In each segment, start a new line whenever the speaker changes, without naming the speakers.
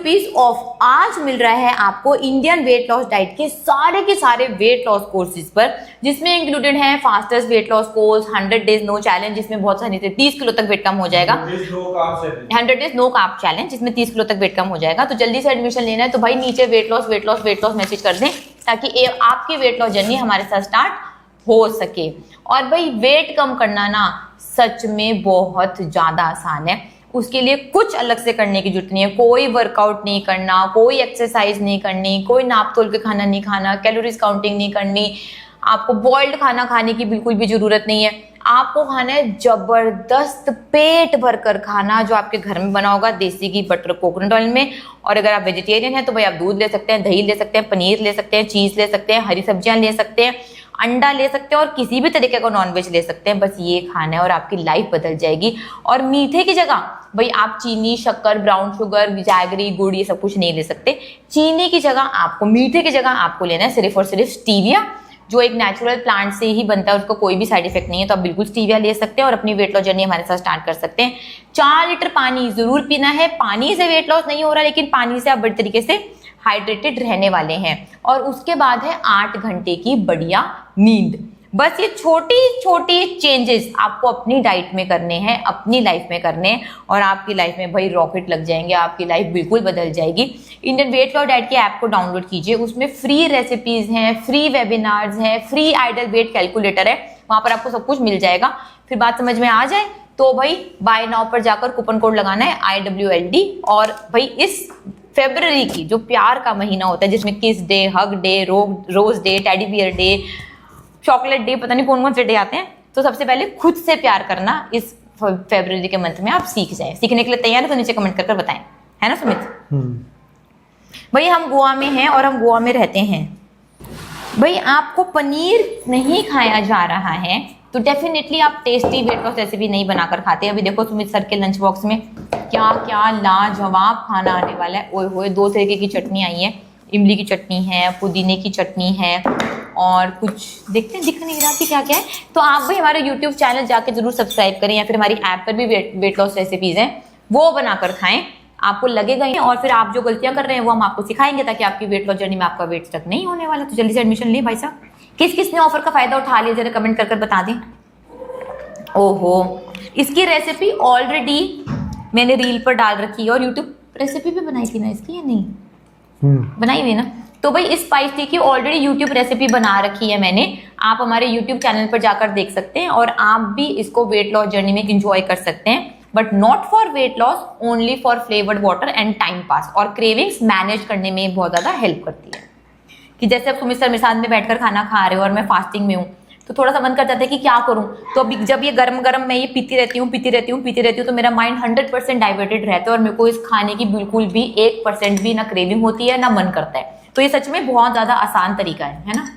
Rupees of आज मिल रहा है आपको इंडियन वेट लॉस डाइट के सारे वेट लॉस कोर्सेज पर, जिसमें इंक्लूडेड है fastest weight loss course, 100 days no challenge जिसमें बहुत सारे 30 किलो तक वेट कम हो जाएगा, 100 डेज नो कार्ब चैलेंज जिसमें 30 किलो तक वेट कम हो जाएगा। तो जल्दी से एडमिशन लेना है तो भाई नीचे वेट लॉस मैसेज कर दें ताकि आपकी वेट लॉस जर्नी हमारे साथ स्टार्ट हो सके। और भाई वेट कम करना ना सच में बहुत ज्यादा आसान है, उसके लिए कुछ अलग से करने की जरूरत नहीं है। कोई वर्कआउट नहीं करना, कोई एक्सरसाइज नहीं करनी, कोई नाप तोल के खाना नहीं खाना, कैलोरीज काउंटिंग नहीं करनी, आपको बॉइल्ड खाना खाने की बिल्कुल भी जरूरत नहीं है। आपको खाना है जबरदस्त पेट भरकर खाना जो आपके घर में बना होगा देसी घी बटर कोकोनट ऑयल में। और अगर आप वेजिटेरियन हैं तो भाई आप दूध ले सकते हैं, दही ले सकते हैं, पनीर ले सकते हैं, चीज ले सकते हैं, हरी सब्जियां ले सकते हैं, अंडा ले सकते हैं और किसी भी तरीके का नॉनवेज ले सकते हैं। बस ये खाना है और आपकी लाइफ बदल जाएगी। और मीठे की जगह भाई आप चीनी, शक्कर, ब्राउन शुगर, जैगरी, गुड़ ये सब कुछ नहीं ले सकते। चीनी की जगह आपको, मीठे की जगह आपको लेना है सिर्फ और सिर्फ स्टीविया, जो एक नेचुरल प्लांट से ही बनता है, उसको कोई भी साइड इफेक्ट नहीं है। तो आप बिल्कुल स्टीविया ले सकते हैं और अपनी वेट लॉस जर्नी हमारे साथ स्टार्ट कर सकते हैं। 4 लीटर पानी जरूर पीना है। पानी से वेट लॉस नहीं हो रहा, लेकिन पानी से आप बड़े तरीके से हाइड्रेटेड रहने वाले हैं। और उसके बाद है 8 घंटे की बढ़िया नींद। बस ये छोटी छोटी चेंजेस आपको अपनी डाइट में करने हैं, अपनी लाइफ में करने हैं और आपकी लाइफ में भाई रॉकेट लग जाएंगे, आपकी लाइफ बिल्कुल बदल जाएगी। इंडियन वेट लॉस डाइट के ऐप को डाउनलोड कीजिए, उसमें फ्री रेसिपीज हैं, फ्री वेबिनार्स हैं, फ्री आइडल वेट कैलकुलेटर है, वहां पर आपको सब कुछ मिल जाएगा। फिर बात समझ में आ जाए तो भाई बाय नाउ पर जाकर कूपन कोड लगाना है IWLD। और भाई इस फरवरी की जो प्यार का महीना होता है, जिसमें kiss day, hug day, rose day, teddy bear day, chocolate day, पता नहीं कौन कौन से डे आते हैं, तो सबसे पहले खुद से प्यार करना इस फरवरी के मंथ में आप सीख जाए। सीखने के लिए तैयार है तो नीचे कमेंट कर बताएं, है ना सुमित? भाई हम गोवा में हैं और हम गोवा में रहते हैं। भाई आपको पनीर नहीं खाया जा रहा है तो डेफिनेटली आप टेस्टी वेट लॉस रेसिपी नहीं बनाकर खाते। अभी देखो सुमित सर के लंच बॉक्स में क्या क्या लाजवाब खाना आने वाला है। ओए होए, 2 तरीके की चटनी आई है, इमली की चटनी है, पुदीने की चटनी है और कुछ देखते हैं, दिख नहीं रहा कि क्या क्या है। तो आप भी हमारे YouTube चैनल जाके जरूर सब्सक्राइब करें या फिर हमारी ऐप पर भी वेट लॉस रेसिपीज हैं, वो बनाकर खाएं, आपको लगेगा ही। और फिर आप जो गलतियां कर रहे हैं वो हम आपको सिखाएंगे ताकि आपकी वेट लॉस जर्नी में आपका वेट स्टक नहीं होने वाला। तो जल्दी से एडमिशन ले भाई साहब। किस किस ने ऑफर का फायदा उठा लिया जरा कमेंट कर बता दें। ओहो, इसकी रेसिपी ऑलरेडी मैंने रील पर डाल रखी है और यूट्यूब रेसिपी भी बनाई थी ना इसकी, या नहीं बनाई हुई ना? तो भाई इस स्पाइस टी की ऑलरेडी यूट्यूब रेसिपी बना रखी है मैंने, आप हमारे यूट्यूब चैनल पर जाकर देख सकते हैं और आप भी इसको वेट लॉस जर्नी में इंजॉय कर सकते हैं। But not for weight loss, only for flavoured water and time pass. और क्रेविंग्स मैनेज करने में बहुत ज्यादा हेल्प करती है। कि जैसे अब सुमित सर मेरे साथ में बैठकर खाना खा रहे हो और मैं फास्टिंग में हूँ तो थोड़ा सा मन कर जाता है कि क्या करूं। तो अभी जब ये गरम गरम मैं ये पीती रहती हूँ तो मेरा माइंड 100% डाइवर्टेड रहता है और मेरे को इस खाने की बिल्कुल भी 1% भी ना क्रेविंग होती है ना मन करता है। तो ये सच में बहुत ज्यादा आसान तरीका है ना?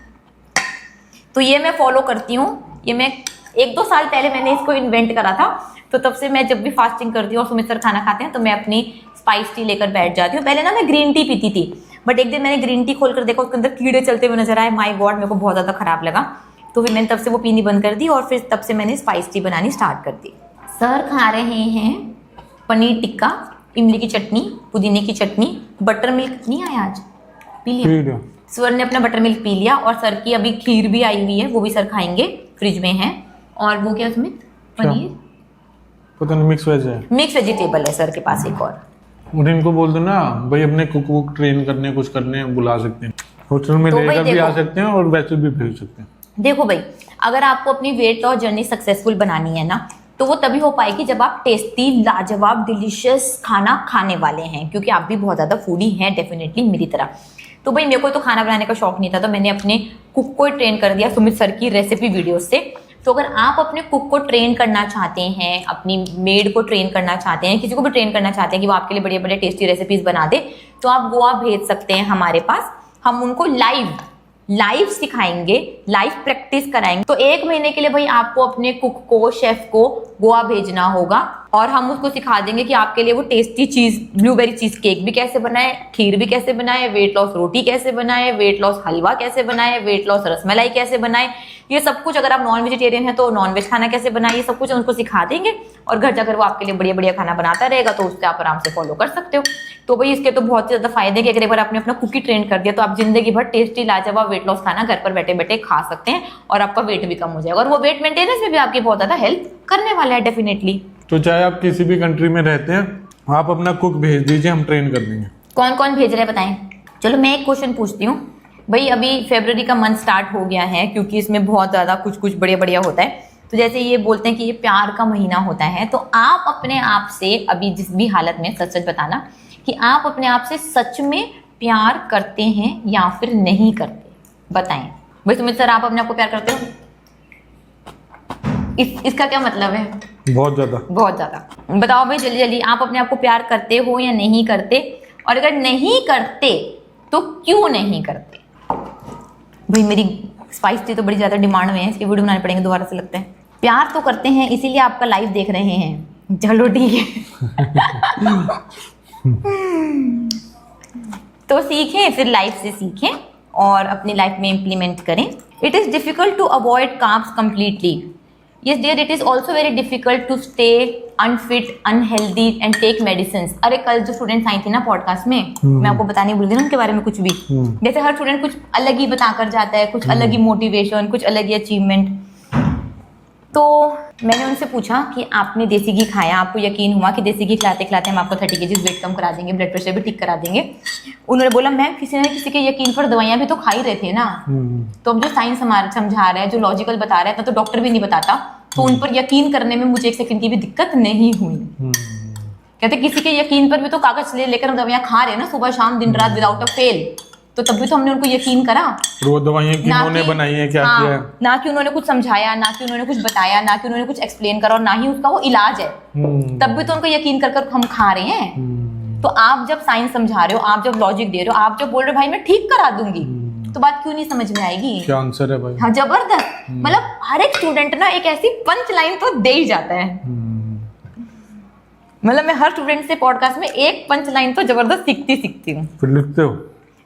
तो ये मैं फॉलो करती हूँ। ये मैं 1-2 साल पहले मैंने इसको इन्वेंट करा था, तो तब से मैं जब भी फास्टिंग करती हूँ और सुमित सर खाना खाते हैं तो मैं अपनी स्पाइस टी लेकर बैठ जाती हूँ। पहले ना मैं ग्रीन टी पीती थी, बट एक दिन मैंने ग्रीन टी खोलकर देखा, उसके अंदर कीड़े चलते हुए नजर आए। माय गॉड, मेरे को बहुत ज्यादा खराब लगा। तो फिर मैंने तब से वो पीनी बंद कर दी और फिर तब से मैंने स्पाइस टी बनानी स्टार्ट कर दी। सर खा रहे हैं पनीर टिक्का, इमली की चटनी, पुदीने की चटनी, बटर मिल्क नहीं आया आज, पी लिया। सर ने अपना बटर मिल्क पी लिया और सर की अभी खीर भी आई हुई है, वो भी सर खाएंगे, फ्रिज में है। और वो क्या सुमित? पनीर
पता नहीं, मिक्स वेज है,
मिक्स वेजिटेबल है सर के पास एक और।
इनको बोल दो ना भाई, अपने कुक ट्रेन करने कुछ करने बुला सकते हैं, होटल में लेकर भी आ सकते हैं और वैसे भी भेज सकते हैं।
देखो भाई, अगर आपको अपनी वेट लॉस जर्नी सक्सेसफुल बनानी है ना तो वो तभी हो पाएगी जब आप टेस्टी, लाजवाब, डिलीशियस खाना खाने वाले हैं, क्योंकि आप भी बहुत ज्यादा फूडी हैं डेफिनेटली मेरी तरह। तो भाई मेरे को तो खाना बनाने का शौक नहीं था, तो मैंने अपने कुक को ट्रेन कर दिया सुमित सर की रेसिपी वीडियो से। तो अगर आप अपने कुक को ट्रेन करना चाहते हैं, अपनी मेड को ट्रेन करना चाहते हैं, किसी को भी ट्रेन करना चाहते हैं कि वो आपके लिए बड़े बड़े टेस्टी रेसिपीज बना दे, तो आप गोवा भेज सकते हैं हमारे पास। हम उनको लाइव लाइव सिखाएंगे, लाइव प्रैक्टिस कराएंगे। तो 1 महीने के लिए भाई आपको अपने कुक को, शेफ को गोवा भेजना होगा और हम उसको सिखा देंगे कि आपके लिए वो टेस्टी चीज, ब्लूबेरी चीज केक भी कैसे बनाए, खीर भी कैसे बनाए, वेट लॉस रोटी कैसे बनाए, वेट लॉस हलवा कैसे बनाए, वेट लॉस रसमलाई कैसे बनाए, ये सब कुछ। अगर आप नॉन वेजिटेरियन है तो नॉन वेज खाना कैसे बनाए, ये सब कुछ उनको सिखा देंगे और घर जाकर वो आपके लिए बढ़िया बढ़िया खाना बनाता रहेगा, तो उससे आप आराम से फॉलो कर सकते हो। तो भाई इसके तो बहुत ही ज्यादा फायदे कि अगर एक बार आपने अपना कुकी ट्रेन कर दिया तो आप जिंदगी भर टेस्टी लाजवाब वेट लॉस खाना घर पर बैठे बैठे खा सकते हैं और आपका वेट भी कम हो जाएगा और वो वेट मेंटेनेंस में भी आपकी बहुत ज्यादा हेल्प करने वाला है डेफिनेटली।
तो चाहे आप किसी भी कंट्री में रहते हैं, आप अपना कुक भेज दीजिए, हम ट्रेन कर देंगे।
कौन कौन भेज रहे हैं बताएं। चलो मैं एक क्वेश्चन पूछती हूँ भाई, अभी फरवरी का मंथ स्टार्ट हो गया है क्योंकि इसमें बहुत ज्यादा कुछ कुछ बढ़िया बढ़िया होता है। तो जैसे ये बोलते हैं कि ये प्यार का महीना होता है, तो आप अपने आप से अभी जिस भी हालत में सच सच बताना कि आप अपने आप से सच में प्यार करते हैं या फिर नहीं करते, बताएं भाई। सुमित सर, आप अपने आप को प्यार करते हो? इसका क्या मतलब है?
बहुत ज्यादा।
बहुत ज्यादा। बताओ भाई जल्दी जल्दी, आप अपने आप को प्यार करते हो या नहीं करते? और अगर नहीं करते तो क्यों नहीं करते? भाई मेरी स्पाइस टी तो बड़ी ज्यादा डिमांड में है, इसकी वीडियो बनाने पड़ेंगे दोबारा से लगता है। प्यार तो करते हैं इसीलिए आपका लाइव देख रहे हैं। चलो ठीक है। तो सीखें, फिर लाइफ से सीखें और अपनी लाइफ में इंप्लीमेंट करें। It is difficult to avoid carbs completely. Yes dear, it is also very difficult to stay unfit, unhealthy and take medicines। अरे कल जो स्टूडेंट्स आई थी ना पॉडकास्ट में, मैं आपको बताने भूल गई ना उनके बारे में कुछ भी। जैसे हर स्टूडेंट कुछ अलग ही बताकर जाता है, कुछ अलग ही मोटिवेशन, कुछ अलग ही अचीवमेंट। तो मैंने उनसे पूछा कि आपने देसी घी खाया, आपको यकीन हुआ कि देसी घी खिलाते खिलाते हम आपको 30 kg वेट कम करा देंगे, ब्लड प्रेशर भी ठीक करा देंगे? उन्होंने बोला मैम किसी न किसी के यकीन पर दवाइयां भी तो खा ही रहे थे ना। तो अब जो साइंस समझा रहा है, जो लॉजिकल बता रहा है, तो डॉक्टर भी नहीं बताता, तो उन पर यकीन करने में मुझे 1 सेकंड की भी दिक्कत नहीं हुई। कहते किसी के यकीन पर भी तो कागज लेकर हम दवाइयां खा रहे हैं ना, सुबह शाम दिन रात विदाउट अ फेल, तो तब भी तो हमने उनको यकीन करा।
वो दवाइयां किन्होंने बनाई है, क्या किया है?
ना कि उन्होंने कुछ समझाया, ना कि उन्होंने कुछ बताया, ना कि उन्होंने कुछ एक्सप्लेन करा और ना ही उसका वो इलाज है, तब भी तो उनको यकीन कर हम खा रहे हैं। तो आप जब साइंस समझा रहे हो, आप जब लॉजिक दे रहे हो, आप जब बोल रहे हो भाई मैं ठीक करा दूंगी, तो बात क्यों नहीं समझ में आएगी?
क्या आंसर है भाई?
हाँ जबरदस्त। मतलब हर एक स्टूडेंट ना एक ऐसी पंच लाइन तो दे ही जाता है। मतलब मैं हर स्टूडेंट से पॉडकास्ट में एक पंच लाइन तो जबरदस्त सीखती हूँ।
फिर लिखते हो?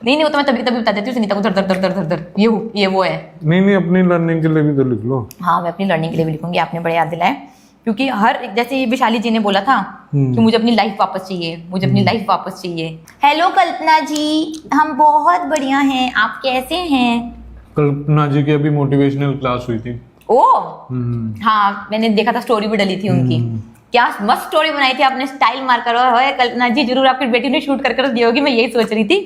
नहीं वो तो मैं तभी बता देती हूँ सुनीता को, धर ये वो है।
नहीं अपनी लर्निंग के लिए भी तो लिख लो।
हाँ मैं अपनी लर्निंग के लिए भी लिखूंगी, आपने बड़े याद दिलाया। क्योंकि हर जैसे विशाली जी ने बोला था कि मुझे अपनी लाइफ वापस चाहिए, मुझे अपनी लाइफ वापस चाहिए। हेलो कल्पना जी, हम बहुत बढ़िया हैं, आप कैसे हैं? कल्पना
जी की अभी मोटिवेशनल क्लास हुई थी।
ओ हाँ मैंने देखा था, स्टोरी भी डली थी उनकी। क्या मस्त स्टोरी बनाई थी आपने, स्टाइल मारकर। और कल्पना जी जरूर आपकी बेटी ने शूट कर दी होगी, मैं यही सोच रही थी।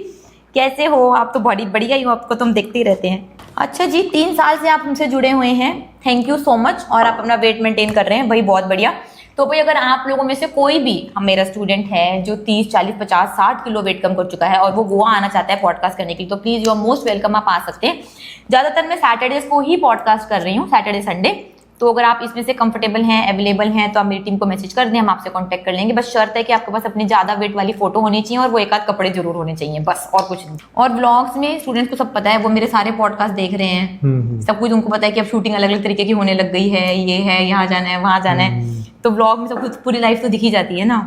कैसे हो आप? तो बड़ी बढ़िया ही हो, आपको तो हम देखते ही रहते हैं। अच्छा जी, 3 साल से आप हमसे जुड़े हुए हैं, थैंक यू सो मच। और आप अपना वेट मेंटेन कर रहे हैं भाई, बहुत बढ़िया। तो भाई अगर आप लोगों में से कोई भी मेरा स्टूडेंट है जो 30, 40, 50, 60 किलो वेट कम कर चुका है और वो गोवा आना चाहता है पॉडकास्ट करने के लिए, तो please you are most welcome, आप आ सकते हैं। ज्यादातर मैं सैटरडेज को ही पॉडकास्ट कर रही हूँ, सैटरडे संडे। तो अगर आप इसमें से कंफर्टेबल हैं, अवेलेबल हैं, तो आप मेरी टीम को मैसेज कर दें, हम आपसे कांटेक्ट कर लेंगे। बस शर्त है कि आपके पास अपनी ज्यादा वेट वाली फोटो होनी चाहिए और वो 1 आध कपड़े जरूर होने चाहिए, बस, और कुछ नहीं। और व्लॉग्स में स्टूडेंट्स को सब पता है, वो मेरे सारे पॉडकास्ट देख रहे हैं, सब कुछ उनको पता है कि अब शूटिंग अलग अलग तरीके की होने लग गई है, ये है, यहाँ जाना है, वहां जाना है, तो व्लॉग में सब कुछ पूरी लाइफ तो दिखी जाती है ना।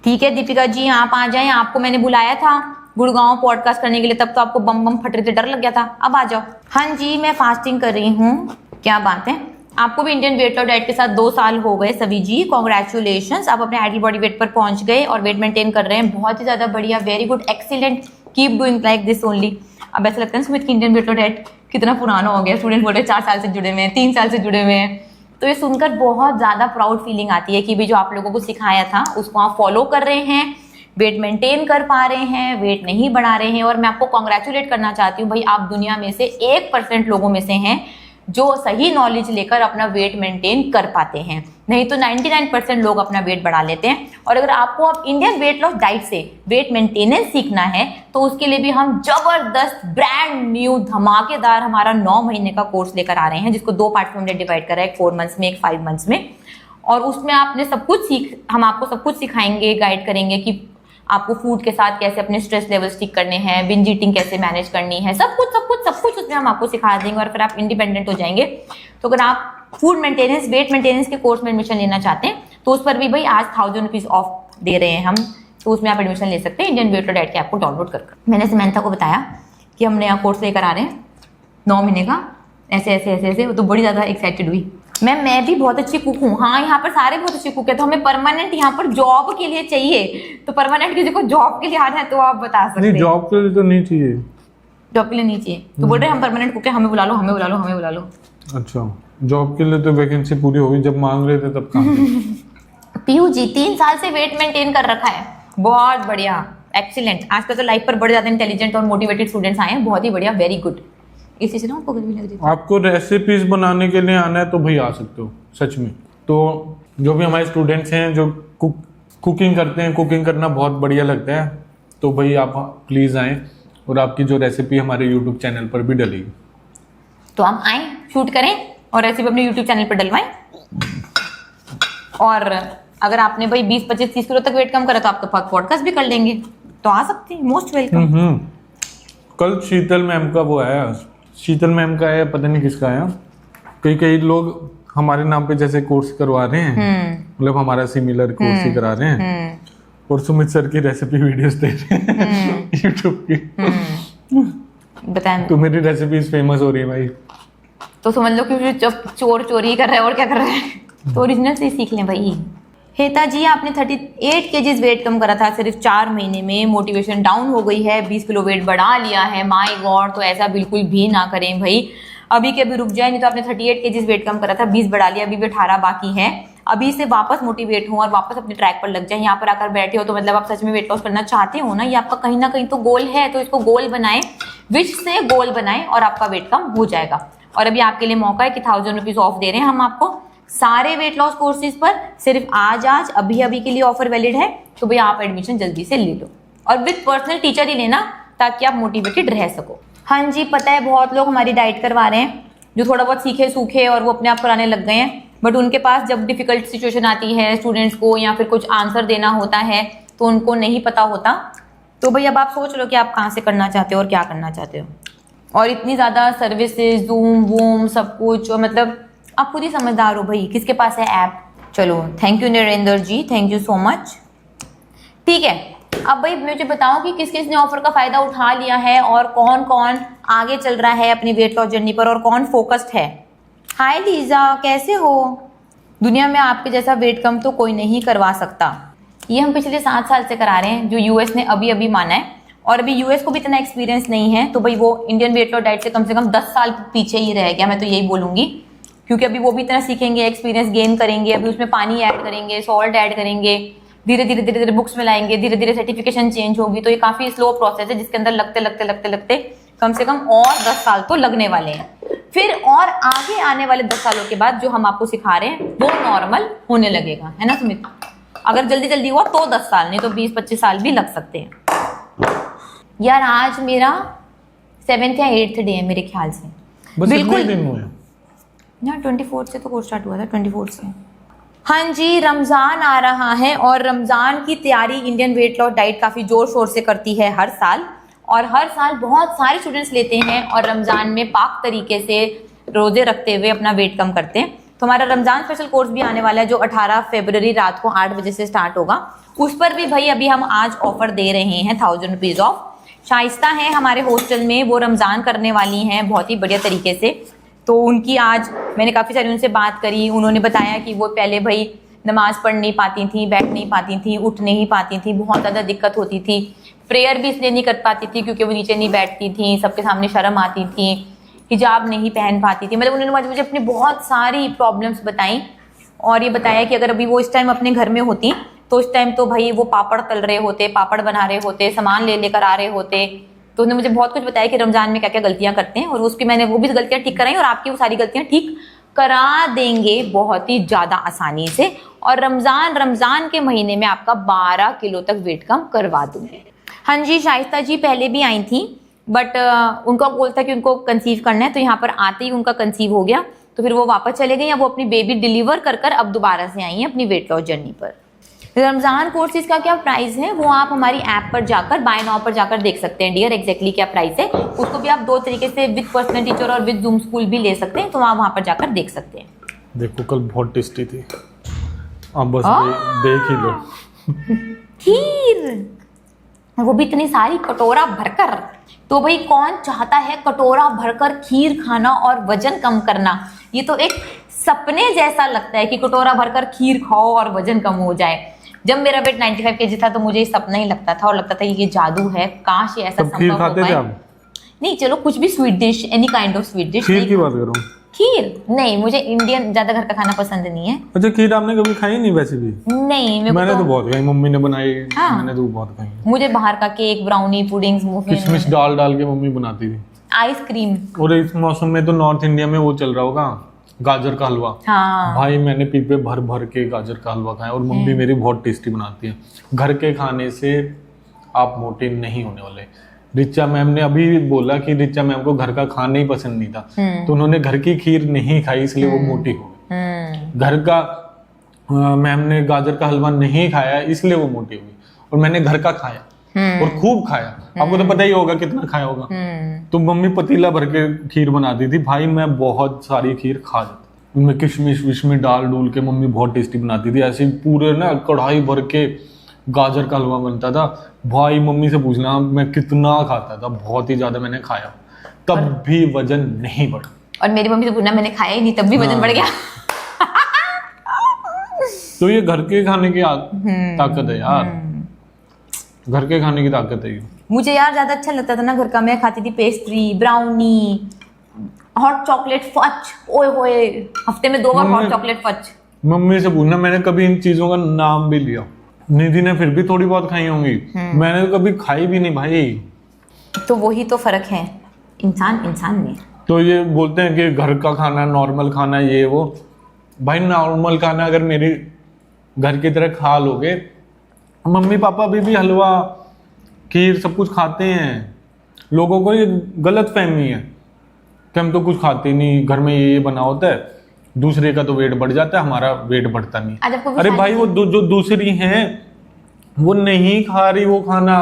ठीक है दीपिका जी, आप आ जाए, आपको मैंने बुलाया था गुड़गांव पॉडकास्ट करने के लिए, तब तो आपको बम बम फट रहे थे, डर लग गया था, अब आ जाओ। हाँ जी मैं फास्टिंग कर रही हूँ, क्या बात है। आपको भी इंडियन वेट लॉस डाइट के साथ 2 साल हो गए सभी जी, कॉन्ग्रेचुलेशंस, आप अपने आइडियल बॉडी वेट पर पहुंच गए और वेट मेंटेन कर रहे हैं, बहुत ही ज्यादा बढ़िया, very good, excellent, keep doing like this only. अब ऐसा लगता है सुमित की इंडियन वेट लॉस डाइट कितना पुराना हो गया, स्टूडेंट बोल रहे 4 साल से जुड़े हुए हैं, 3 साल से जुड़े हुए हैं, तो ये सुनकर बहुत ज्यादा प्राउड फीलिंग आती है कि भी जो आप लोगों को सिखाया था उसको आप फॉलो कर रहे हैं, वेट मेंटेन कर पा रहे हैं, वेट नहीं बढ़ा रहे हैं। और मैं आपको कॉन्ग्रेचुलेट करना चाहती हूँ भाई, आप दुनिया में से 1% लोगों में से हैं जो सही नॉलेज लेकर अपना वेट मेंटेन कर पाते हैं, नहीं तो 99% लोग अपना वेट बढ़ा लेते हैं। और अगर आपको अब इंडियन वेट लॉस डाइट से वेट मेंटेनेंस सीखना है तो उसके लिए भी हम जबरदस्त ब्रांड न्यू धमाकेदार हमारा 9 महीने का कोर्स लेकर आ रहे हैं, जिसको 2 पार्ट में हमने डिवाइड करा है, एक 4 मंथ्स में, एक 5 मंथ्स में। और उसमें आपने सब कुछ हम आपको सब कुछ सिखाएंगे, गाइड करेंगे कि आपको फूड के साथ कैसे अपने स्ट्रेस लेवल्स ठीक करने हैं, बिंज ईटिंग कैसे मैनेज करनी है, सब कुछ कुछ उसमें हम आपको सिखा देंगे और फिर आप इंडिपेंडेंट हो जाएंगे। तो अगर आप फूड मेंटेनेंस, वेट मेंटेनेंस के कोर्स में एडमिशन लेना चाहते हैं तो उस पर भी भाई आज 1000 रुपीज ऑफ दे रहे हैं हम, तो उसमें आप एडमिशन ले सकते हैं इंडियन वेट लॉस डाइट के ऐप को डाउनलोड कर। मैंने समंथा को बताया कि हम नया कोर्स लेकर आ रहे हैं 9 महीने का, ऐसे ऐसे ऐसे ऐसे, तो बड़ी ज़्यादा एक्साइटेड हुई। मैं भी बहुत अच्छी कुक हूँ। हाँ, यहाँ पर सारे बहुत अच्छे कुक है, तो हमें परमानेंट यहाँ पर जॉब के लिए चाहिए। तो परमानेंट किसी को जॉब के लिए आना है तो आप बता सकते हैं।
जॉब के लिए तो नहीं चाहिए,
जॉब के लिए नहीं चाहिए तो बोल रहे हैं हम परमानेंट कुक है, हमें बुला लो, हमें बुला लो, हमें बुला लो।
अच्छा, जॉब के लिए तो वैकेंसी पूरी होगी, जब मांग रहे थे तब कहाँ।
पीयू जी 3 साल से वेट मेंटेन कर रखा है, बहुत बढ़िया, एक्सीलेंट। आजकल तो लाइफ पर बड़े ज्यादा इंटेलिजेंट और मोटिवेटेड स्टूडेंट्स आए हैं, बहुत ही बढ़िया, वेरी गुड। इसी से ना आपको गर्मी लग रही है।
आपको रेसिपीज बनाने के लिए आना है तो भाई आ सकते हो सच में। तो जो भी हमारे स्टूडेंट्स हैं जो कुकिंग करते हैं, कुकिंग करना बहुत बढ़िया लगता है, तो भाई आप प्लीज़ आएँ और आपकी जो रेसिपी हमारे यूट्यूब चैनल पर भी डलेगी।
तो हम आएँ, शूट करें और रेसिपी अपने यूट्यूब चैनल पर डलवाएं। और अगर आपने भाई 20, 25, 30 किलो तक वेट कम करा तो आप तो पॉडकास्ट भी कर लेंगे, तो आ सकते हैं, मोस्ट वेलकम।
कल शीतल मैम का वो आया, शीतल मैम का है, पता नहीं किसका आया। कई लोग हमारे नाम पे जैसे कोर्स करवा रहे हैं, मतलब हमारा सिमिलर कोर्स ही करा रहे हैं, और सुमित सर की रेसिपी वीडियोस दे रहे हैं यूट्यूब की।
बताएं
तो मेरी रेसिपीज फेमस हो रही है भाई,
तो समझ लो कि जब चोर चोरी कर रहा है और क्या कर रहा है, तो ओरिजिनल से सीख लें भाई। हेता जी, आपने 38 केजीज वेट कम करा था सिर्फ 4 महीने में, मोटिवेशन डाउन हो गई है, 20 किलो वेट बढ़ा लिया है, माय गॉड। तो ऐसा बिल्कुल भी ना करें भाई, अभी के अभी रुक जाए, नहीं तो आपने 38 केजीज वेट कम करा था, 20 बढ़ा लिया, अभी भी 18 बाकी है। अभी से वापस मोटिवेट हो और वापस अपने ट्रैक पर लग जाए। यहाँ पर आकर बैठे हो तो मतलब आप सच में वेट लॉस करना चाहते हो ना, ये आपका कहीं ना कहीं तो गोल है, तो इसको गोल बनाएं, विश से गोल बनाएं और आपका वेट कम हो जाएगा। और अभी आपके लिए मौका है कि 1000 रुपीज ऑफ दे रहे हैं हम आपको सारे वेट लॉस कोर्सेज पर, सिर्फ आज अभी के लिए ऑफर वैलिड है। तो भैया आप एडमिशन जल्दी से ले लो और विद पर्सनल टीचर ही लेना, ताकि आप मोटिवेटेड रह सको। हाँ जी, पता है बहुत लोग हमारी डाइट करवा रहे हैं जो थोड़ा बहुत सीखे सूखे और वो अपने आप कराने लग गए हैं, बट उनके पास जब डिफिकल्ट सिचुएशन आती है स्टूडेंट्स को या फिर कुछ आंसर देना होता है तो उनको नहीं पता होता। तो भाई अब आप सोच लो कि आप कहाँ से करना चाहते हो और क्या करना चाहते हो। और इतनी ज़्यादा सर्विसेज, जूम वूम सब कुछ, और मतलब आप खुद ही समझदार हो भाई, किसके पास है ऐप। चलो, thank you Narendra ji, thank you so much. ठीक है, अब भाई मुझे बताओ कि किस किस ने ऑफर का फायदा उठा लिया है और कौन कौन आगे चल रहा है अपनी वेट लॉस जर्नी पर और कौन फोकस्ड है। हाय लीजा, कैसे हो? दुनिया में आपके जैसा वेट कम तो कोई नहीं करवा सकता। ये हम पिछले 7 साल से करा रहे हैं, जो यूएस ने अभी अभी माना है, और अभी यूएस को भी इतना एक्सपीरियंस नहीं है, तो भाई वो इंडियन वेट लॉस डाइट से कम 10 साल पीछे ही रह गया, मैं तो यही बोलूंगी। क्योंकि अभी वो भी इतना सीखेंगे, एक्सपीरियंस गेन करेंगे, अभी उसमें पानी ऐड करेंगे, सॉल्ट ऐड करेंगे, धीरे धीरे बुक्स में लाएंगे, धीरे धीरे सर्टिफिकेशन चेंज होगी। तो ये काफी स्लो प्रोसेस है, जिसके अंदर लगते कम से कम और 10 साल तो लगने वाले हैं। फिर और आगे आने वाले 10 सालों के बाद जो हम आपको सिखा रहे हैं वो नॉर्मल होने लगेगा, है ना सुमित? अगर जल्दी हुआ तो 10 साल, नहीं तो 20-25 साल भी लग सकते हैं। यार आज मेरा 7th या 8th डे है मेरे ख्याल से, बिल्कुल
दिन हुए
यार 24 से तो कोर्स स्टार्ट हुआ था, 24 से। हाँ जी, रमजान आ रहा है और रमजान की तैयारी इंडियन वेट लॉस डाइट काफी जोर शोर से करती है हर साल, और हर साल बहुत सारे स्टूडेंट्स लेते हैं और रमजान में पाक तरीके से रोजे रखते हुए अपना वेट कम करते हैं। तो हमारा रमजान स्पेशल कोर्स भी आने वाला है, जो 18 फरवरी रात को 8 बजे से स्टार्ट होगा। उस पर भी भाई अभी हम आज ऑफर दे रहे हैं 1000 रुपीज ऑफ। शाइस्ता है हमारे हॉस्टल में, वो रमजान करने वाली हैं बहुत ही बढ़िया तरीके से। तो उनकी आज मैंने काफ़ी सारी उनसे बात करी, उन्होंने बताया कि वो पहले भाई नमाज पढ़ नहीं पाती थी, बैठ नहीं पाती थी, उठ नहीं पाती थी, बहुत ज़्यादा दिक्कत होती थी। प्रेयर भी इसलिए नहीं कर पाती थी क्योंकि वो नीचे नहीं बैठती थी, सबके सामने शर्म आती थी, हिजाब नहीं पहन पाती थी, मतलब उन्होंने मुझे अपनी बहुत सारी प्रॉब्लम्स बताई। और ये बताया कि अगर अभी वो इस टाइम अपने घर में होती तो इस टाइम तो भाई वो पापड़ तल रहे होते, पापड़ बना रहे होते, सामान लेकर आ रहे होते। तो उन्होंने मुझे बहुत कुछ बताया कि रमजान में क्या क्या गलतियां करते हैं, और उसकी मैंने वो भी गलतियां ठीक कराई और आपकी वो सारी गलतियां ठीक करा देंगे बहुत ही ज़्यादा आसानी से। और रमजान के महीने में आपका 12 किलो तक वेट कम करवा दूंगी। हाँ जी, शाइस्ता जी पहले भी आई थी, बट उनका गोल था कि उनको कंसीव करना है, तो यहाँ पर आते ही उनका कंसीव हो गया, तो फिर वो वापस चले गई। अब वो अपनी बेबी डिलीवर कर अब दोबारा से आई हैं अपनी वेट लॉस जर्नी पर। रमजान कोर्सेज का क्या प्राइस है वो आप हमारी ऐप पर जाकर बाय नाउ पर जाकर देख सकते हैं डियर, एग्जैक्टली क्या प्राइस है। उसको भी आप 2 तरीके से विद पर्सनल टीचर और विद जूम स्कूल भी ले सकते हैं, तो आप वहां पर जाकर देख सकते हैं।
देखो कल बहुत टेस्टी थी, आप बस देख ही लो।
खीर, वो भी इतनी सारी कटोरा भरकर। तो भाई कौन चाहता है कटोरा भरकर खीर खाना और वजन कम करना। ये तो एक सपने जैसा लगता है कि कटोरा भरकर खीर खाओ और वजन कम हो जाए। जब मेरा वेट 95 kg था तो मुझे ये सपना ही लगता था और लगता था कि ये जादू है, काश ये ऐसा संभव हो पाए। नहीं चलो कुछ भी sweet dish, any kind of sweet dish.
Kheer की बात करो।
खीर नहीं, मुझे इंडियन ज्यादा घर का खाना पसंद नहीं है।
अच्छा खीर आपने कभी खाई नहीं वैसे भी?
नहीं
मैंने तो बहुत खाई, मम्मी ने बनाई।
हाँ।
मैंने तो बहुत खाई।
मुझे बाहर का केक, ब्राउनी, पुडिंग्स,
किशमिश डाल डाल के मम्मी बनाती थी।
आइसक्रीम।
और इस मौसम में तो नॉर्थ इंडिया में वो चल रहा होगा गाजर का हलवा।
हाँ।
भाई मैंने पीपे भर भर के गाजर का हलवा खाया और मम्मी मेरी बहुत टेस्टी बनाती है। घर के खाने से आप मोटे नहीं होने वाले। रिचा मैम ने अभी बोला कि रिचा मैम को घर का खाना ही पसंद नहीं था, तो उन्होंने घर की खीर नहीं खाई इसलिए वो मोटी हो गई। घर का मैम ने गाजर का हलवा नहीं खाया इसलिए वो मोटी हो गई, और मैंने घर का खाया और खूब खाया। आपको तो पता ही होगा कितना खाया होगा। तो मम्मी पतीला भर के खीर बनाती थी, भाई मैं बहुत सारी खीर खा जाता। उनमें किशमिश विशमिश डाल डूल के मम्मी बहुत टेस्टी बनाती थी। ऐसे पूरे ना कढ़ाई भर के गाजर का हलवा बनता था। भाई मम्मी से पूछना मैं कितना खाता था, बहुत ही ज्यादा मैंने खाया, तब भी वजन नहीं बढ़ा।
और मेरी मम्मी से पूछना, मैंने खाया ही नहीं तब भी वजन बढ़ गया।
तो ये घर के खाने की ताकत है यार, घर के खाने की ताकत है।
मुझे यार ज्यादा अच्छा लगता था ना घर का। मैं खाती थी पेस्ट्री, ब्राउनी, हॉट चॉकलेट फच। ओए होए, हफ्ते में 2 बार हॉट चॉकलेट फच।
मम्मी से पूछना, मैंने कभी इन चीजों का नाम भी लिया? निधि ने फिर भी थोड़ी बहुत खाई होंगी, मैंने तो कभी खाई भी नहीं भाई।
तो वही तो फर्क है इंसान में।
तो ये बोलते हैं कि घर का खाना, नॉर्मल खाना, ये वो। भाई नॉर्मल खाना अगर मेरे घर की तरह खा लोगे, मम्मी पापा भी हलवा खीर सब कुछ खाते हैं। लोगों को ये गलत फहमी है कि हम तो कुछ खाते नहीं, घर में ये बना होता है, दूसरे का तो वेट बढ़ जाता है, हमारा वेट बढ़ता नहीं। अरे भाई वो जो दूसरी हैं वो नहीं खा रही वो खाना,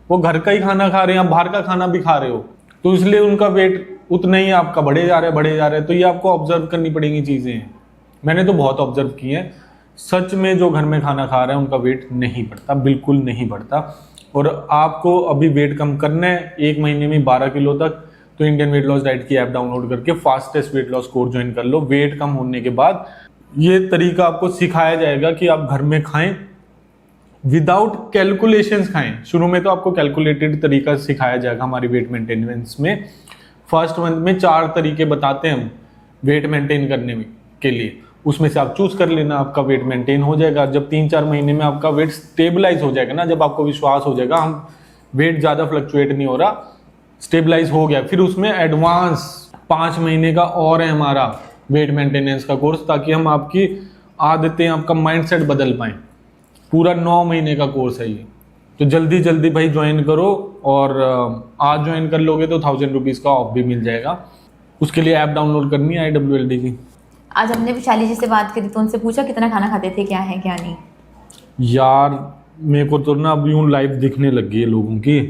वो घर का ही खाना खा रहे हैं, आप बाहर का खाना भी खा रहे हो, तो इसलिए उनका वेट उतना ही आपका बढ़े जा रहा है। तो ये आपको ऑब्जर्व करनी पड़ेंगी चीजें। मैंने तो बहुत ऑब्जर्व की है, सच में जो घर में खाना खा रहे हैं उनका वेट नहीं बढ़ता, बिल्कुल नहीं बढ़ता। और आपको अभी वेट कम करना है 1 महीने में 12 किलो तक, तो इंडियन वेट लॉस डाइट की ऐप डाउनलोड करके fastest weight loss course join कर लो। वेट कम होने के बाद ये तरीका आपको सिखाया जाएगा कि आप घर में खाएं, विदाउट कैलकुलेशंस खाएं। शुरू में तो आपको कैलकुलेटेड तरीका सिखाया जाएगा हमारी वेट मेंटेनेंस में। फर्स्ट मंथ में 4 तरीके बताते हैं हम वेट मेंटेन करने के लिए, उसमें से आप चूज कर लेना, आपका वेट मेंटेन हो जाएगा। जब 3-4 महीने में आपका वेट स्टेबलाइज हो जाएगा ना, जब आपको विश्वास हो जाएगा हम वेट ज्यादा फ्लक्चुएट नहीं हो रहा, स्टेबलाइज हो गया, फिर उसमें एडवांस 5 महीने का और है हमारा वेट मेंटेनेंस का कोर्स, ताकि हम आपकी आदतें, आपका माइंडसेट बदल पाएं। पूरा 9 महीने का कोर्स है ये, तो जल्दी जल्दी भाई ज्वाइन करो। और आज ज्वाइन कर लोगे तो 1000 रुपीज का ऑफ भी मिल जाएगा। उसके लिए ऐप डाउनलोड करनी है IWLD की।
आज हमने विशाली जी से बात करी तो उनसे पूछा कितना खाना खाते थे, क्या है क्या नहीं।
यार मेरे को तो ना अब यूं लाइफ दिखने लग गई है लोगों की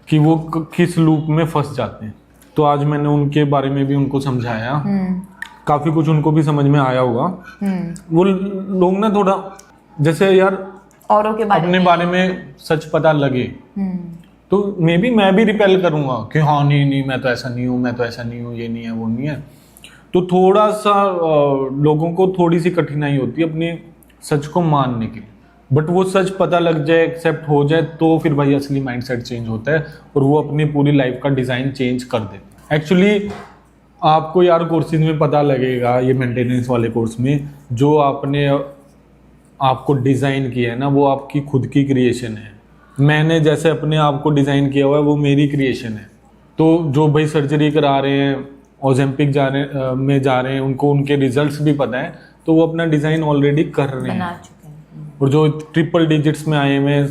कि वो किस लूप में फंस जाते हैं। तो आज मैंने उनके बारे में भी उनको समझाया, काफी कुछ उनको भी समझ में आया होगा। वो लोग ना थोड़ा जैसे यार
औरों के
अपने बारे में सच पता लगे तो मैं भी रिपेल करूंगा कि हाँ नहीं मैं तो ऐसा नहीं हूँ, मैं तो ऐसा नहीं हूँ, ये नहीं है वो नहीं है। तो थोड़ा सा लोगों को थोड़ी सी कठिनाई होती है अपने सच को मानने के लिए, बट वो सच पता लग जाए, एक्सेप्ट हो जाए, तो फिर भाई असली माइंडसेट चेंज होता है और वो अपनी पूरी लाइफ का डिज़ाइन चेंज कर देते। एक्चुअली आपको यार कोर्सेज में पता लगेगा, ये मेंटेनेंस वाले कोर्स में जो आपने आपको डिज़ाइन किया है ना, वो आपकी खुद की क्रिएशन है। मैंने जैसे अपने आप को डिज़ाइन किया हुआ है वो मेरी क्रिएशन है। तो जो भाई सर्जरी करा रहे हैं, ओजेम्पिक जा रहे हैं, उनको उनके रिजल्ट्स भी पता है, तो वो अपना डिज़ाइन ऑलरेडी कर रहे हैं। और जो ट्रिपल डिजिट्स में आए हुए,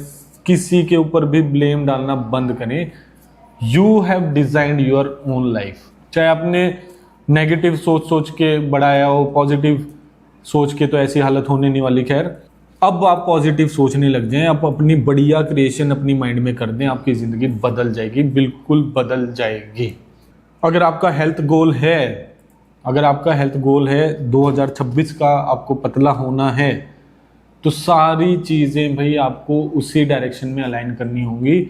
किसी के ऊपर भी ब्लेम डालना बंद करें। You have designed your own life. चाहे आपने नेगेटिव सोच के बढ़ाया हो, पॉजिटिव सोच के तो ऐसी हालत होने नहीं वाली। खैर, अब आप पॉजिटिव सोचने लग जाएं, आप अपनी बढ़िया क्रिएशन अपनी माइंड में कर दें, आपकी ज़िंदगी बदल जाएगी, बिल्कुल बदल जाएगी। अगर आपका हेल्थ गोल है, अगर आपका हेल्थ गोल है 2026 का आपको पतला होना है, तो सारी चीज़ें भाई आपको उसी डायरेक्शन में अलाइन करनी होंगी।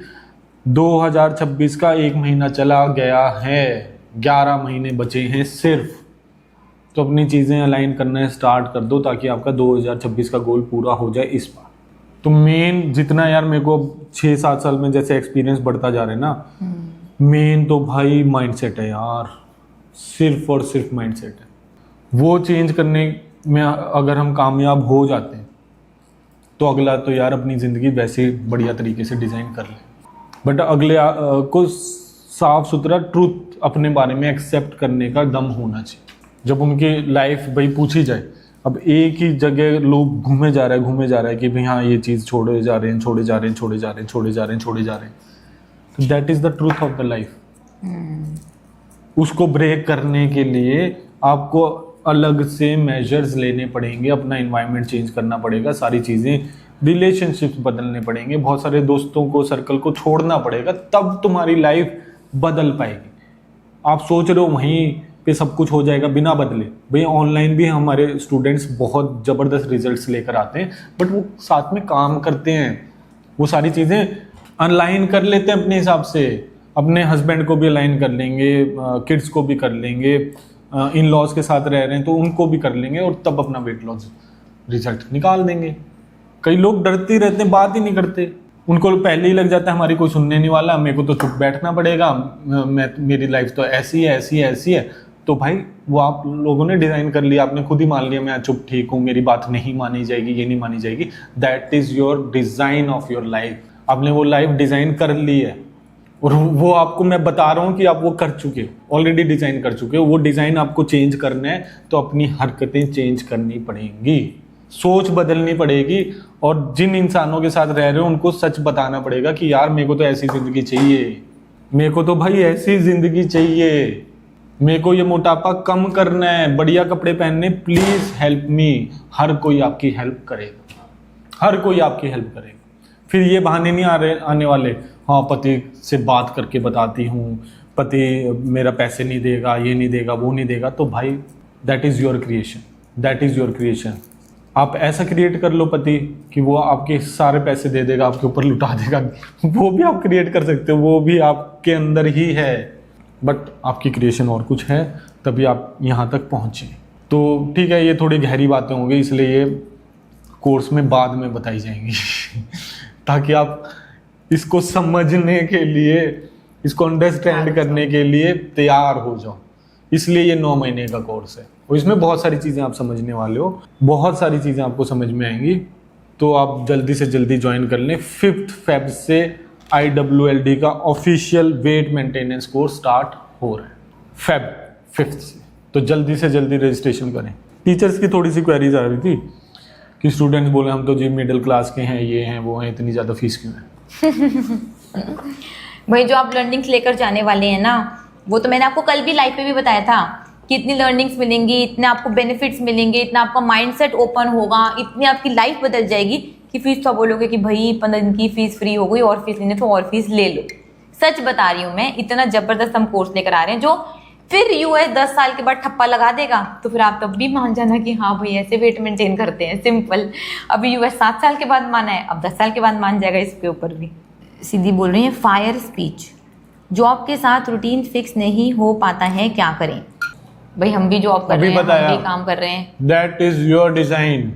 2026 का 1 महीना चला गया है, 11 महीने बचे हैं सिर्फ, तो अपनी चीज़ें अलाइन करना स्टार्ट कर दो ताकि आपका 2026 का गोल पूरा हो जाए इस बार। तो मेन जितना यार मेरे को 6-7 साल में जैसे एक्सपीरियंस बढ़ता जा रहा है ना, मेन तो भाई माइंडसेट है यार, सिर्फ और सिर्फ माइंडसेट है। वो चेंज करने में अगर हम कामयाब हो जाते हैं तो अगला तो यार अपनी ज़िंदगी वैसे बढ़िया तरीके से डिज़ाइन कर ले। बट अगले को साफ सुथरा ट्रूथ अपने बारे में एक्सेप्ट करने का दम होना चाहिए। जब उनकी लाइफ भाई पूछी जाए, अब एक ही जगह लोग घूमे जा रहे हैं कि भाई हाँ ये चीज़ छोड़े जा रहे हैं, तो that is the truth of the life. उसको ब्रेक करने के लिए आपको अलग से मेजर्स लेने पड़ेंगे, अपना एनवायरनमेंट चेंज करना पड़ेगा, सारी चीज़ें, रिलेशनशिप्स बदलने पड़ेंगे, बहुत सारे दोस्तों को, सर्कल को छोड़ना पड़ेगा, तब तुम्हारी लाइफ बदल पाएगी। आप सोच रहे हो वहीं पे सब कुछ हो जाएगा बिना बदले। भाई ऑनलाइन भी हमारे स्टूडेंट्स बहुत ज़बरदस्त रिजल्ट्स लेकर आते हैं, बट वो साथ में काम करते हैं, वो सारी चीज़ें अलाइन कर लेते हैं अपने हिसाब से, अपने हस्बैंड को भी अलाइन कर लेंगे, किड्स को भी कर लेंगे, इन लॉज के साथ रह रहे हैं तो उनको भी कर लेंगे, और तब अपना वेट लॉस रिजल्ट निकाल देंगे। कई लोग डरते रहते हैं, बात ही नहीं करते, उनको पहले ही लग जाता है हमारी कोई सुनने नहीं वाला, मेरे को तो चुप बैठना पड़ेगा, मेरी लाइफ तो ऐसी है। तो भाई वो आप लोगों ने डिज़ाइन कर लिया, आपने खुद ही मान लिया मैं चुप ठीक हूँ, मेरी बात नहीं मानी जाएगी, ये नहीं मानी जाएगी। That is your design of your life. आपने वो लाइफ डिज़ाइन कर ली है, और वो आपको मैं बता रहा हूँ कि आप वो कर चुके हो, ऑलरेडी डिज़ाइन कर चुके हो। वो डिज़ाइन आपको चेंज करना है तो अपनी हरकतें चेंज करनी पड़ेंगी, सोच बदलनी पड़ेगी, और जिन इंसानों के साथ रह रहे हो उनको सच बताना पड़ेगा कि यार मेरे को तो ऐसी ज़िंदगी चाहिए, मेरे को तो भाई ऐसी ज़िंदगी चाहिए, मेरे को ये मोटापा कम करना है, बढ़िया कपड़े पहनने, प्लीज़ हेल्प मी। हर कोई आपकी हेल्प करेगा, हर कोई आपकी हेल्प करेगा। फिर ये बहाने नहीं आने वाले, हाँ पति से बात करके बताती हूँ, पति मेरा पैसे नहीं देगा, ये नहीं देगा, वो नहीं देगा। तो भाई that is your creation, that is your creation. आप ऐसा क्रिएट कर लो पति कि वो आपके सारे पैसे दे देगा, आपके ऊपर लुटा देगा, वो भी आप क्रिएट कर सकते हो, वो भी आपके अंदर ही है, बट आपकी क्रिएशन और कुछ है, तभी आप यहाँ तक पहुँचे। तो ठीक है, ये थोड़ी गहरी बातें होंगी, इसलिए ये कोर्स में बाद में बताई जाएंगी ताकि आप इसको समझने के लिए, इसको अंडरस्टैंड करने के लिए तैयार हो जाओ। इसलिए ये 9 महीने का कोर्स है, और इसमें बहुत सारी चीज़ें आप समझने वाले हो, बहुत सारी चीज़ें आपको समझ में आएंगी। तो आप जल्दी से जल्दी ज्वाइन कर लें। 5 फेब से IWLD का official wait maintenance course start हो रहा है, फेब 5 से। तो जल्दी से जल्दी रजिस्ट्रेशन करें। टीचर्स की थोड़ी सी क्वेरीज आ रही थी कि स्टूडेंट्स बोले हम तो जी मिडिल क्लास के हैं, ये हैं वो हैं, इतनी ज़्यादा फीस क्यों है?
भाई जो आप लर्निंग्स लेकर जाने वाले हैं ना, वो तो मैंने आपको कल भी लाइव पे भी बताया था कि इतनी लर्निंग्स मिलेंगी, इतने आपको बेनिफिट्स मिलेंगे, इतना आपका माइंडसेट ओपन होगा, इतनी आपकी लाइफ बदल जाएगी कि फीस तो बोलोगे कि भाई 15 दिन की फीस फ्री हो गई, और फीस लेने तो और फीस ले लो। सच बता रही हूँ मैं, इतना जबरदस्त हम कोर्स लेकर आ रहे हैं जो फिर यूएस 10 साल के बाद ठप्पा लगा देगा, तो फिर आप तब भी मान जाना कि हाँ भाई ऐसे वेट मेंटेन करते हैं, सिंपल। अभी यूएस 7 साल के बाद माना है, अब 10 साल के बाद मान जाएगा इसके ऊपर भी। सीधी बोल रही है, फायर स्पीच, जॉब के साथ रूटीन फिक्स नहीं हो पाता है, क्या करें? भाई हम भी जॉब कर रहे हैं, हम भी काम कर रहे हैं।
That is your design.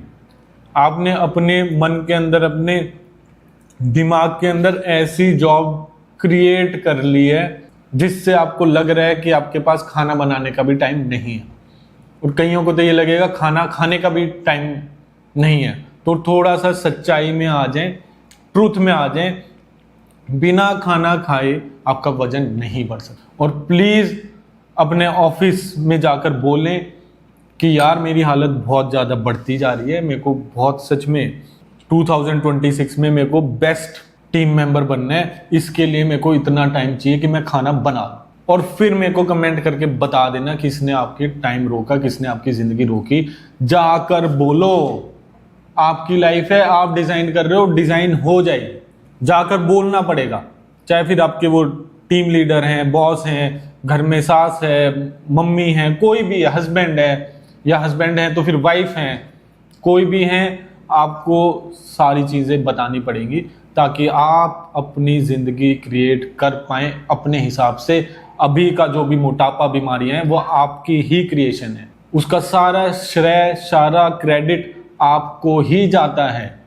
आपने अपने मन के अंदर, अपने दिमाग के अंदर ऐसी जॉब क्रिएट कर ली है जिससे आपको लग रहा है कि आपके पास खाना बनाने का भी टाइम नहीं है, और कईयों को तो ये लगेगा खाना खाने का भी टाइम नहीं है। तो थोड़ा सा सच्चाई में आ जाएं, ट्रूथ में आ जाएं। बिना खाना खाए आपका वजन नहीं बढ़ सकता। और प्लीज़ अपने ऑफिस में जाकर बोलें कि यार मेरी हालत बहुत ज़्यादा बढ़ती जा रही है, मेरे को बहुत, सच में 2026 में मेरे को बेस्ट टीम मेंबर बनना है, इसके लिए मेरे को इतना टाइम चाहिए कि मैं खाना बना लूं। और फिर मेरे को कमेंट करके बता देना किसने आपकी टाइम रोका, किसने आपकी ज़िंदगी रोकी। जाकर बोलो, आपकी लाइफ है, आप डिजाइन कर रहे हो, डिजाइन हो जाएगी। जाकर बोलना पड़ेगा, चाहे फिर आपके वो टीम लीडर हैं, बॉस हैं, घर में सास है, मम्मी है, कोई भी है, हस्बैंड है, या हस्बैंड है तो फिर वाइफ हैं, कोई भी हैं, आपको सारी चीज़ें बतानी पड़ेंगी ताकि आप अपनी ज़िंदगी क्रिएट कर पाएँ अपने हिसाब से। अभी का जो भी मोटापा बीमारियां हैं वो आपकी ही क्रिएशन है, उसका सारा श्रेय, सारा क्रेडिट आपको ही जाता है,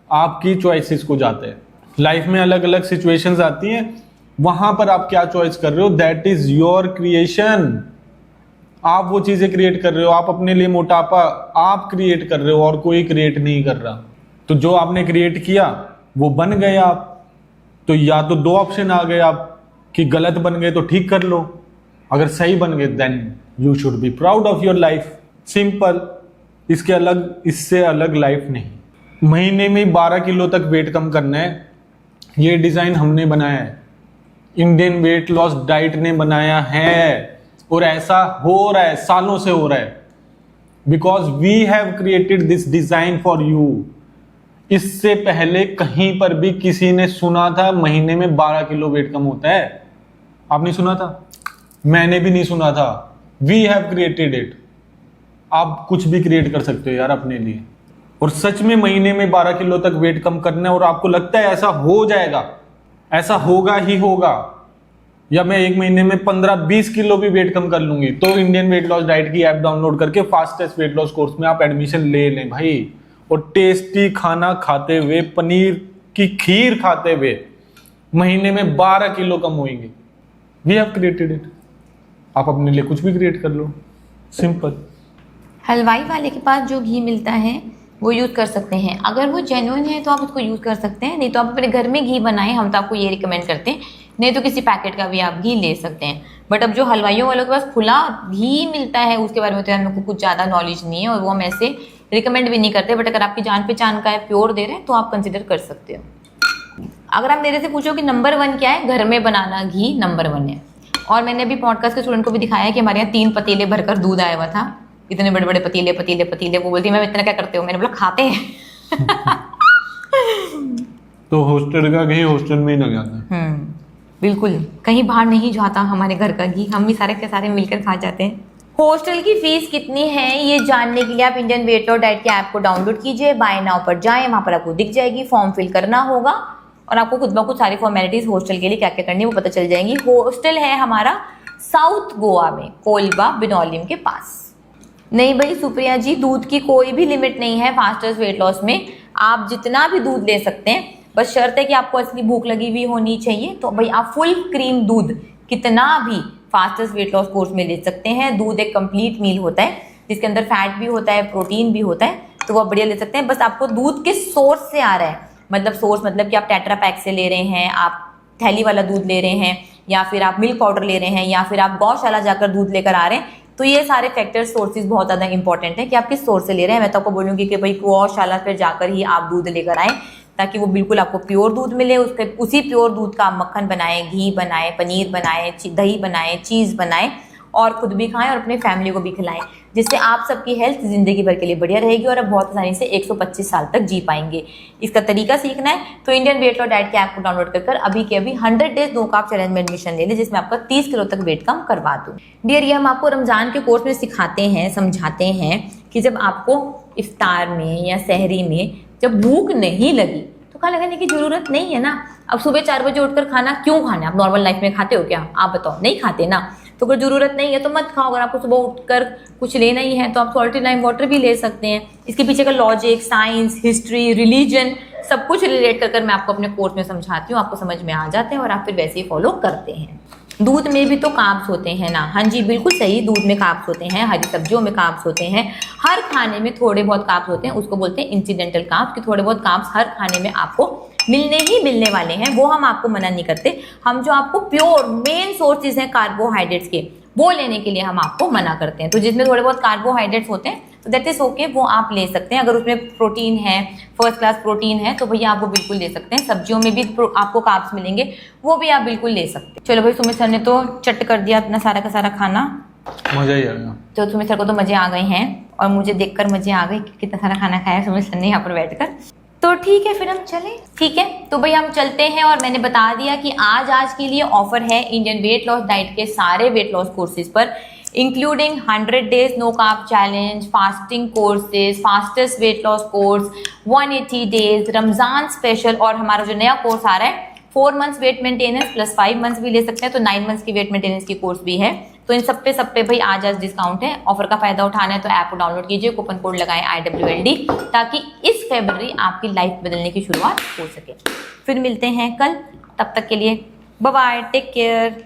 आपकी चॉइसेस को जाते हैं। लाइफ में अलग अलग सिचुएशंस आती हैं, वहां पर आप क्या चॉइस कर रहे हो, दैट इज योर क्रिएशन। आप वो चीजें क्रिएट कर रहे हो, आप अपने लिए मोटापा आप क्रिएट कर रहे हो और कोई क्रिएट नहीं कर रहा। तो जो आपने क्रिएट किया वो बन गए आप। तो या तो दो ऑप्शन आ गए आप कि गलत बन गए तो ठीक कर लो, अगर सही बन गए then you should be proud of your life. Simple, इससे अलग लाइफ नहीं। महीने में 12 किलो तक वेट कम करना है, ये डिजाइन हमने बनाया है, इंडियन वेट लॉस डाइट ने बनाया है, और ऐसा हो रहा है, सालों से हो रहा है, because we have created this design for you. इससे पहले कहीं पर भी किसी ने सुना था महीने में 12 किलो वेट कम होता है? आपने सुना था? मैंने भी नहीं सुना था। We have created it. आप कुछ भी क्रिएट कर सकते हो यार अपने लिए। और सच में महीने में 12 किलो तक वेट कम करना है और आपको लगता है ऐसा हो जाएगा, ऐसा होगा ही होगा, या मैं एक महीने में 15-20 किलो भी वेट कम कर लूंगी, तो इंडियन वेट लॉस डाइट की ऐप डाउनलोड करके फास्टेस्ट वेट लॉस कोर्स में आप एडमिशन ले लें भाई। और टेस्टी खाना खाते हुए, पनीर की खीर खाते हुए महीने में 12 किलो कम होंगे। We have created it. आप अपने लिए कुछ भी क्रिएट कर लो, सिंपल।
हलवाई वाले के पास जो घी मिलता है वो यूज़ कर सकते हैं, अगर वो जेन्युइन है तो आप उसको यूज़ कर सकते हैं, नहीं तो आप अपने घर में घी बनाएं, हम तो आपको ये रिकमेंड करते हैं। नहीं तो किसी पैकेट का भी आप घी ले सकते हैं। बट अब जो हलवाइयों वालों के पास खुला घी मिलता है उसके बारे में तो यार मेरे को कुछ ज़्यादा नॉलेज नहीं है और वो हम ऐसे रिकमेंड भी नहीं करते। बट अगर आपकी जान पहचान का है, प्योर दे रहे हैं, तो आप कंसिडर कर सकते हो। अगर आप मेरे से पूछो कि नंबर 1 क्या है, घर में बनाना घी नंबर 1 है। और मैंने अभी पॉडकास्ट के स्टूडेंट को भी दिखाया है कि हमारे यहाँ 3 पतीले भरकर दूध आया हुआ था, इतने बड़े बड़े पतीले पतीले पतीले। वो बोलती है मैम इतना क्या करते हो? मैंने बोला खाते हैं।
तो हॉस्टल का घी हॉस्टल में ही लग जाता है।
बिल्कुल, कहीं बाहर नहीं जाता हमारे घर का घी, हम भी सारे के सारे मिलकर खा जाते हैं। हॉस्टल की फीस कितनी है ये जानने के लिए आप इंडियन वेट लॉस डाइट की ऐप को डाउनलोड कीजिए, बाय नाउ पर जाएं, वहां पर आपको दिख जाएगी, फॉर्म फिल करना होगा और आपको खुद ब खुद सारी फॉर्मेलिटीज हॉस्टल के लिए क्या क्या करनी है वो पता चल जाएंगी। हॉस्टल है हमारा साउथ गोवा में, कोलबा बिनोलिम के पास। नहीं भाई सुप्रिया जी, दूध की कोई भी लिमिट नहीं है फास्टेस्ट वेट लॉस में, आप जितना भी दूध ले सकते हैं, बस शर्त है कि आपको असली भूख लगी हुई होनी चाहिए। तो भाई आप फुल क्रीम दूध कितना भी फास्टेस्ट वेट लॉस कोर्स में ले सकते हैं। दूध एक कंप्लीट मील होता है जिसके अंदर फैट भी होता है, प्रोटीन भी होता है, तो वो आप बढ़िया ले सकते हैं। बस आपको दूध किस सोर्स से आ रहा है, मतलब सोर्स मतलब कि आप टेट्रा पैक से ले रहे हैं, आप थैली वाला दूध ले रहे हैं, या फिर आप मिल्क पाउडर ले रहे हैं, या फिर आप गौशाला जाकर दूध लेकर आ रहे हैं, तो ये सारे फैक्टर्स, सोर्सेज बहुत ज़्यादा इंपॉर्टेंट है कि आप किस सोर्स से ले रहे हैं। मैं तो आपको बोलूँगी कि भाई गौशाला पर जाकर ही आप दूध लेकर आएँ ताकि वो बिल्कुल आपको प्योर दूध मिले। उसके उसी प्योर दूध का आप मक्खन बनाएं, घी बनाएं, पनीर बनाएं, दही बनाएं, चीज़ बनाएं और खुद भी खाएं और अपनी फैमिली को भी खिलाएं, जिससे आप सबकी हेल्थ ज़िंदगी भर के लिए बढ़िया रहेगी और आप बहुत आसानी से 125 साल तक जी पाएंगे। इसका तरीका सीखना है तो इंडियन वेट लॉस डाइट की ऐप को डाउनलोड कर अभी के अभी 100 डेज नो कार्ब चैलेंज में एडमिशन ले लें, जिसमें आपका 30 किलो तक वेट कम करवा दूँ। डियर, ये हम आपको रमज़ान के कोर्स में सिखाते हैं, समझाते हैं कि जब आपको इफ्तार में या सहरी में जब भूख नहीं लगी तो खाना खाने की जरूरत नहीं है ना। अब सुबह 4 बजे उठकर खाना क्यों खाना है? आप नॉर्मल लाइफ में खाते हो क्या? आप बताओ, नहीं खाते ना। तो अगर जरूरत नहीं है तो मत खाओ। अगर आपको सुबह उठकर कुछ लेना ही है तो आप सॉल्टी लाइम वाटर भी ले सकते हैं। इसके पीछे का लॉजिक, साइंस, हिस्ट्री, रिलीजन सब कुछ रिलेट कर मैं आपको अपने कोर्स में समझाती हूँ, आपको समझ में आ जाते हैं और आप फिर वैसे ही फॉलो करते हैं। दूध में भी तो कार्ब्स होते हैं ना। हाँ जी, बिल्कुल सही, दूध में कार्ब्स होते हैं, हरी सब्जियों में कार्ब्स होते हैं, हर खाने में थोड़े बहुत कार्ब्स होते हैं। उसको बोलते हैं इंसिडेंटल कार्ब्स, कि थोड़े बहुत कार्ब्स हर खाने में आपको मिलने ही मिलने वाले हैं, वो हम आपको मना नहीं करते। हम जो आपको प्योर मेन सोर्सेज हैं कार्बोहाइड्रेट्स के, वो लेने के लिए हम आपको मना करते हैं। तो जिसमें थोड़े बहुत कार्बोहाइड्रेट्स होते हैं तो दैट इज ओके, वो आप ले सकते हैं। अगर उसमें प्रोटीन है, फर्स्ट क्लास प्रोटीन है, तो भैया आप वो बिल्कुल ले सकते हैं। सब्जियों में भी आपको कार्ब्स मिलेंगे, वो भी आप बिल्कुल ले सकते हैं। चलो भाई, सुमित सर ने तो चट कर दिया अपना सारा का सारा खाना,
मजा ही आ गया।
तो सुमित सर को तो मजे आ गए हैं और मुझे देखकर मजे आ गए कि कितना सारा खाना खाया सुमित सर ने यहाँ पर बैठकर। तो ठीक है फिर हम चलें। ठीक है तो भाई हम चलते हैं, और मैंने बता दिया कि आज के लिए ऑफर है इंडियन वेट लॉस डाइट के सारे वेट लॉस कोर्सेज पर, including 100 days no carb challenge, fasting courses, fastest weight loss course, 180 days, Ramzan special, और हमारा जो नया कोर्स आ रहा है 4 months weight maintenance plus 5 months भी ले सकते हैं, तो 9 मंथ्स की वेट मेंटेनेंस की कोर्स भी है। तो इन सब पे भाई आज डिस्काउंट है। ऑफर का फायदा उठाना है तो ऐप को डाउनलोड कीजिए, कूपन कोड लगाएं IWLD, ताकि इस फरवरी आपकी लाइफ बदलने की शुरुआत हो सके। फिर मिलते हैं कल, तब तक के लिए बाय बाय, टेक केयर।